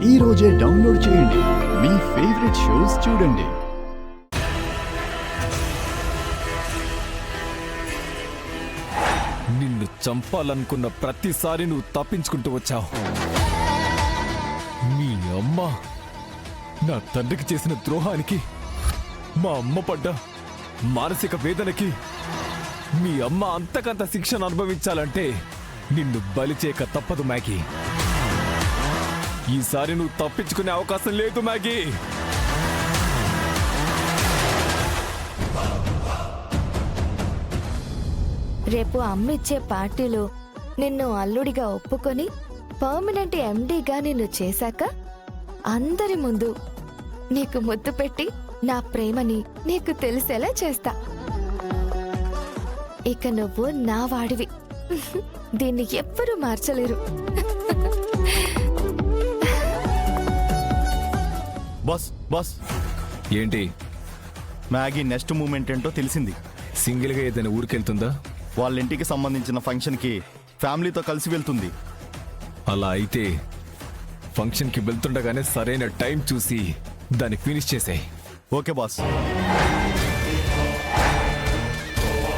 ఈ రోజే డౌన్లోడ్ చేయండి. మీ ఫేవరెట్ షోస్ చూడండి. నిన్ను చంపాలనుకున్న ప్రతిసారి నువ్వు తప్పించుకుంటూ వచ్చావు. మీ అమ్మ నా తండ్రికి చేసిన ద్రోహానికి, మా అమ్మ పడ్డ మానసిక వేదనకి మీ అమ్మ అంతకంత శిక్షను అనుభవించాలంటే నిన్ను బలి చేయక తప్పదు మ్యాగీ. ఈసారి నువ్వు తప్పించుకునే అవకాశం లేదు మ్యాగీ. రేపు అమ్మిచ్చే పార్టీలో నిన్ను అల్లుడిగా ఒప్పుకొని పర్మనెంట్ ఎండీగా నిన్ను చేశాక అందరి ముందు నీకు ముద్దు పెట్టి నా ప్రేమని నీకు తెలిసేలా చేస్తా. ఇక నువ్వు నా వాడివి. దీన్ని ఎవ్వరూ మార్చలేరు. బాస్ బాస్, ఏంటి? మ్యాగీ నెక్స్ట్ మూమెంట్ ఏంటో తెలిసింది. సింగిల్గా ఏదైనా ఊరికెళ్తుందా? వాళ్ళ ఇంటికి సంబంధించిన ఫంక్షన్కి ఫ్యామిలీతో కలిసి వెళ్తుంది. అలా అయితే ఫంక్షన్కి వెళ్తుండగానే సరైన టైం చూసి దాన్ని ఫినిష్ చేసాయి. Okay boss.